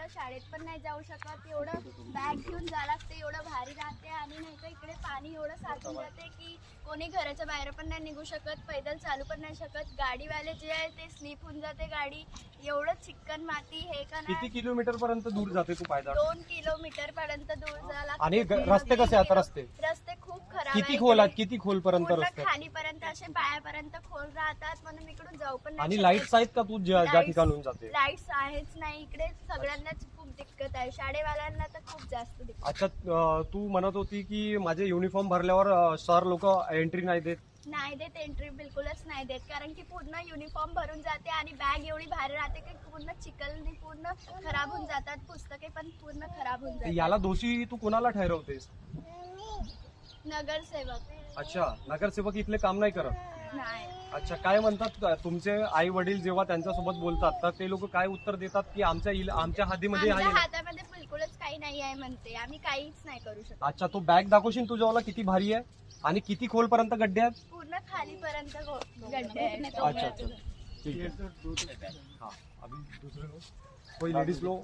मुलं शाळेत पण नाही जाऊ शकत, एवढं बॅग घेऊन जावं लागते, एवढं भारी राहते. आणि नाही का इकडे पाणी एवढं साचून जाते की कोणी घराच्या बाहेर पण नाही निघू शकत, पैदल चालू पण नाही शकत. गाडीवाले जे आहे ते स्लिप होऊन जाते गाडी, एवढं चिक्कन माती हे का किती नाही. किलोमीटर पर्यंत दूर जाते तू पायदळ? 2 किलोमीटर पर्यंत दूर जावं लागतं. आणि रस्ते कसे आता? रस्ते खूप खराब किती आहे खोल आहेत? इकडे. किती खोल पर्यंत पूर्ण रस्ते? खालीपर्यंत असे पायापर्यंत खोल राहतात, म्हणून इकडून जाऊ पण नाही आणि शकत. लाईट्स आहेत का तू ज्या ठिकाणून जाते? लाईट्स आहेच नाही इकडे, सगळ्यांनाच खूप दिक्कत आहे, शाळेवाल्यांना तर खूप जास्त दिक्कत. अच्छा, तू म्हणत होती की माझे युनिफॉर्म भरल्यावर सर लोक एंट्री नाही देत. नाही देत एंट्री, बिलकुलच नाही देत, कारण की पूर्ण युनिफॉर्म भरून जाते आणि बॅग एवढी भारी राहते की पूर्ण चिखलने पूर्ण खराब होऊन जातात, पुस्तके पण पूर्ण खराब होऊन जातात. याला दोषी तू कोणाला ठरवतेस? नगरसेवक अच्छा, नगरसेवक इथले काम नाही करत? नाही. अच्छा, काय म्हणतात तुमचे आई वडील जेव्हा त्यांच्यासोबत बोलतात तर ते लोक काय उत्तर देतात की आमच्या हद्दीमध्ये आमच्या आहे? हातामध्ये बिलकुलच काही नाही आहे म्हणते, आम्ही काहीच नाही करू शकत. अच्छा, तो बॅग दाखवशील तुझ्यावाला किती भारी आहे आणि किती खोल पर्यंत गड्डे आहेत? पूर्ण खालीपर्यंत गड्डे आहेत. अच्छा अच्छा, ठीक आहे. हाँ, अभी दूसरे लोग, कोई लेडीज लोग